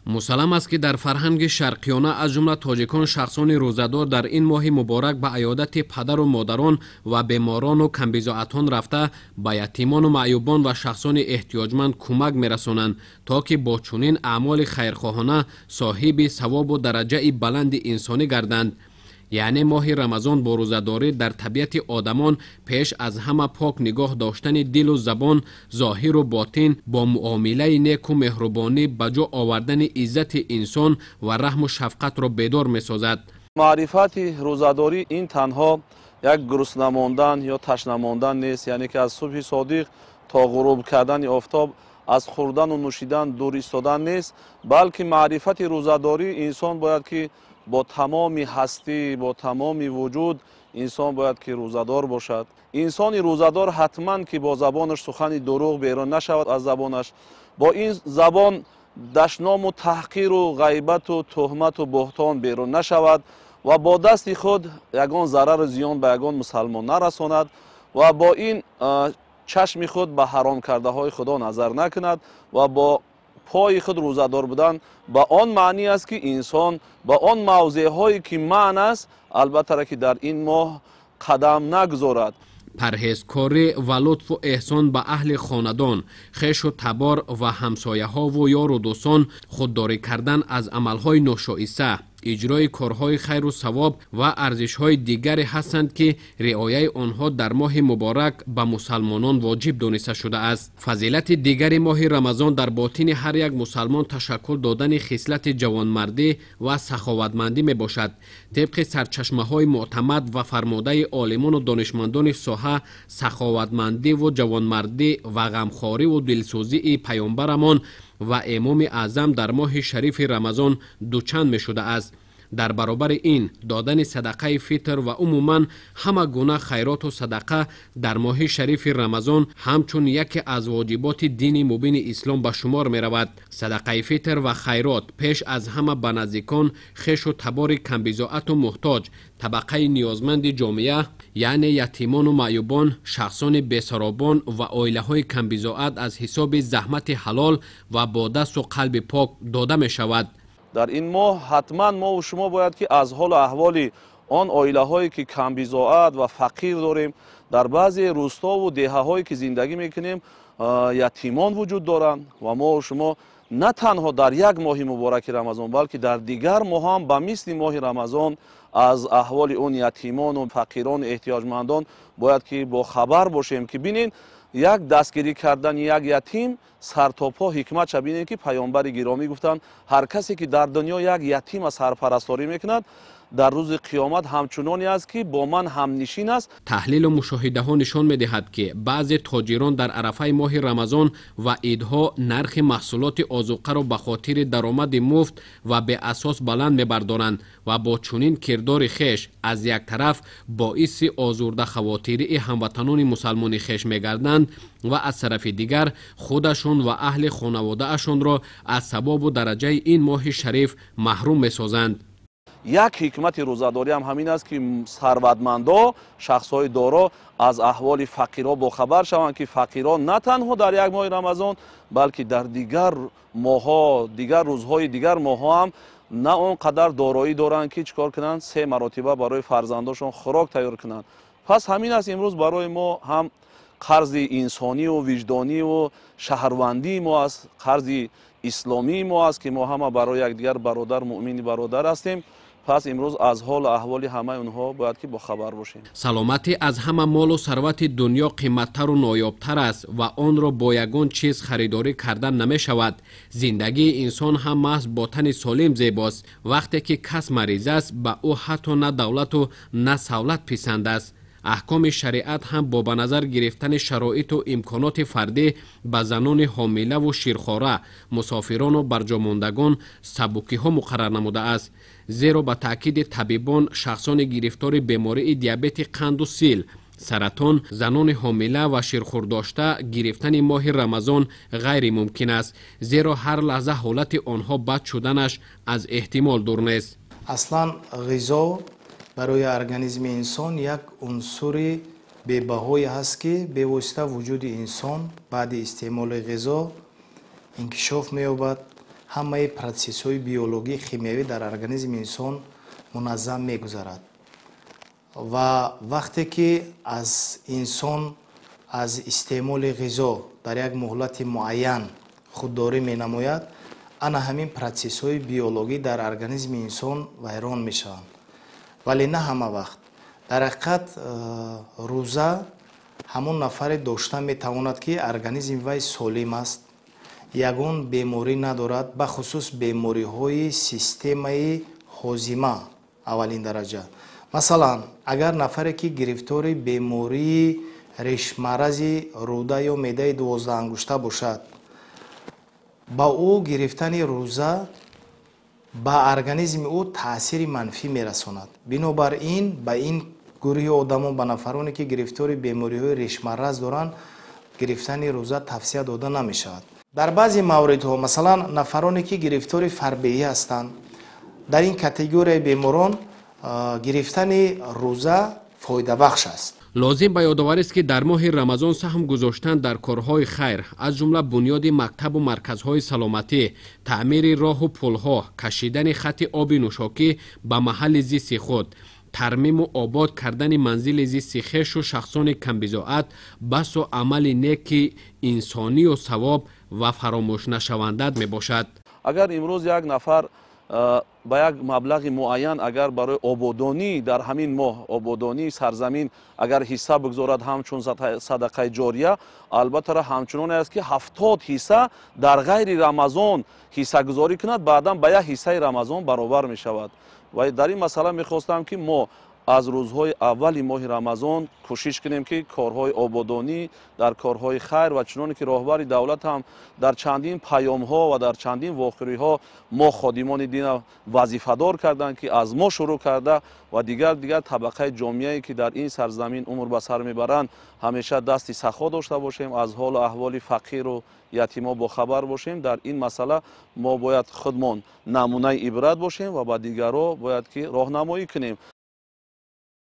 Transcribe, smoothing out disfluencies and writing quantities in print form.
مسلم است که در فرهنگ شرقیانه از جمله تاجیکان شخصان روزدار در این ماه مبارک به عیادت پدر و مادران و بیماران و کمبیزاعتان رفته به یتیمان و معیوبان و شخصان احتیاجمند کمک میرسانند تا که با چنین اعمال خیرخواهانه صاحب ثواب و درجه بلند انسانی گردند. یعنی ماه رمضان با روزداری در طبیعت آدمان پیش از همه پاک نگاه داشتن دل و زبان، ظاهر و باطن با معامله نیک و مهربانی بجا آوردن عزت انسان و رحم و شفقت را بیدار می سازد. معرفت روزداری این تنها یک گرسنه ماندن یا تشنه ماندن نیست، یعنی که از صبح صادق تا غروب کردن آفتاب از خوردن و نوشیدن دور ایستادن نیست، بلکه معرفت روزداری انسان باید که با تمام هستی، با تمام وجود انسان باید که روزدار باشد. انسان روزدار حتما که با زبانش سخن دروغ بیرون نشود از زبانش، با این زبان دشنام و تحقیر و غیبت و تهمت و بهتان بیرون نشود و با دست خود یگان ضرر زیان به یگان مسلمان نرساند و با این چشم خود به حرام کرده های خدا نظر نکند و با پای خود روزدار بودن با آن معنی است که انسان با آن موضع هایی که معنی است البته که در این ماه قدم نگذارد. پرهیزکاری و لطف و احسان به اهل خاندان، خویش و تبار و همسایه ها و یار و دوستان، خودداری کردن از عملهای ناشایسته، اجرای کارهای خیر و ثواب و ارزش‌های دیگری هستند که رعایت آنها در ماه مبارک به مسلمانان واجب دانسته شده است. فضیلت دیگر ماه رمضان در باطن هر یک مسلمان تشکل دادن خصلت جوانمردی و سخاوتمندی می باشد. طبق سرچشمه‌های معتمد و فرموده عالمان و دانشمندان ساحه، سخاوتمندی و جوانمردی و غمخواری و دلسوزی پیامبرمان و امام اعظم در ماه شریف رمضان دوچند می شده است. در برابر این دادن صدقه فطر و عموما همه گونه خیرات و صدقه در ماه شریف رمضان همچون یکی از واجبات دین مبین اسلام به شمار می رود. صدقه فطر و خیرات پیش از همه به نزدیکان، خویش و تبار کمبیزاعت و محتاج، طبقه نیازمند جامعه یعنی یتیمان و معیوبان، شخصان بیسرابان و عائله های کمبیزاعت از حساب زحمت حلال و با دست و قلب پاک داده می شود. در این ماه حتما ما و شما باید که از حال و احوال آن عائله هایی که کمبیزاعت و فقیر داریم در بعضی روستا و دهه هایی که زندگی میکنیم یتیمان وجود دارند و ما و شما نه تنها در یک ماه مبارک رمضان بلکه در دیگر ماه هم به مثل ماه رمضان از احوال اون یتیمان و فقیران احتیاجمندان باید که با خبر باشیم که ببینین یک دستگیری کردن یک یتیم سر تا پا حکمت چه بینید که پیامبر گرامی گفتند هر کسی که در دنیا یک یتیم سرپرستاری میکند در روز قیامت همچنانی است که با من هم نشین است. تحلیل و مشاهده ها نشان می دهد که بعضی تاجران در عرفه ماه رمضان و عیدها نرخ محصولات آذوقه را به خاطر درآمد مفت و به اساس بلند می بردارند و با چنین کردار خویش از یک طرف باعث آزرده خواطری هموطنان مسلمان خویش می گردند و از طرف دیگر خودشان و اهل خانواده اشان را از ثواب و درجه این ماه شریف محروم می سازند. یک حکمت روزداری هم همین است که ثروتمندا، شخص‌های دارا از احوال فقیرها با خبر شوند که فقیران نه تنها در یک ماه رمضان بلکه در دیگر ماه‌ها، دیگر روزهای دیگر ماه‌ها هم نه اونقدر دارایی دارند که چیکار کنند 3 مرتبه برای فرزندانشون خوراک تیار کنند. پس همین است امروز برای ما هم قرض انسانی و وجدانی و شهروندی ما است، قرض اسلامی ما است که ما همه برای یکدیگر برادر مؤمن برادر هستیم. پس امروز از حال و احوال همه اونها باید که با خبر باشیم. سلامتی از همه مال و ثروت دنیا قیمتتر و نایابتر است و آن را با یگان چیز خریداری کردن نمی شود. زندگی انسان هم محض با تن سالم زیباست. وقتی که کس مریض است به او حتی نه دولت و نه سهولت پسند است. احکام شریعت هم با به نظر گرفتن شرایط و امکانات فردی به زنان حامله و شیرخواره، مسافران و برجاماندگان سبکی ها مقرر نموده است. زیرا به تاکید طبیبان شخصان گرفتار بیماری دیابت قند و سیل، سرطان، زنان حامله و شیرخورداشته گرفتن ماه رمضان غیر ممکن است، زیرا هر لحظه حالت آنها بد شدنش از احتمال دور نیست. اصلا غذا برای ارگانیسم انسان یک عنصر بی‌بهای هست که به واسطه وجود انسان بعد استعمال غذا انکشاف می‌یابد، ҳамаи протсессҳои биологӣ химиявӣ дар организми инсон муназзам мегузарад ва вақте ки аз инсон аз истеъмоли ғизо дар як муҳлати муайян худдорӣ менамояд, ана ҳамин протсессҳои биологӣ дар организми инсон вайрон мешаванд. вале на ҳама вақт. дар ҳақиқат рӯза ҳамон нафаре дошта метавонад ки организми вай солим аст, ягон беморӣ надорад, бахусус бемориҳои системаи ҳозима аввалин дараҷа. масалан, агар нафаре ки гирифтори бемории решмарази рӯда ё меъдаи 12 ангушта бошад, ба ӯ гирифтани рӯза ба организми ӯ таъсири манфӣ мерасонад. бинобар ин ба ин гурӯҳи одамон, ба нафароне ки гирифтори бемориҳои решмараз доранд, гирифтани рӯза тавсия дода намешавад. дар баъзе мавридҳо, масалан нафароне ки гирифтори фарбеҳӣ ҳастанд, дар ин категорияи беморон гирифтани рӯза фоидабахш аст. лозим ба ёдоварист ки дар моҳи рамазон саҳм гузоштан дар корҳои хайр, аз ҷумла бунёди мактабу марказҳои саломатӣ, таъмири роҳу пулҳо, кашидани хати оби нӯшокӣ ба маҳалли зисти худ, тармиму обод кардани манзили зисти хешу шахсони камбизоат басу амали неки инсонию савоб ва фаромӯшнашаванда мебошад. агар имрӯз як нафар ба як маблағи муайян агар барои ободонӣ дар ҳамин моҳ ободонии сарзамин агар ҳисса бигзорад ҳамчун садақаи ҷория, албатта ҳамчуноне аст ки 70 ҳисса дар ғайри рамазон ҳиссагузорӣ кунад, баъдан ба як ҳиссаи рамазон баробар мешавад. ва дар ин масъала мехостам ки мо аз рӯзҳои аввали моҳи рамазон кӯшиш кунем ки корҳои ободонӣ дар корҳои хайр ва чуноне ки роҳбари давлат ҳам дар чандин паёмҳо ва дар чандин вохӯриҳо мо ходимони дина вазифадор карданд ки аз мо шурӯъ карда ва дигар табақаи ҷомеае ки дар ин сарзамин умр ба сар мебаранд ҳамеша дасти сахо дошта бошем, аз ҳолу аҳволи фақиру ятимо бохабар бошем. дар ин масъала мо бояд худмон намунаи ибрат бошем ва ба дигарро бояд ки роҳнамоӣ кунем.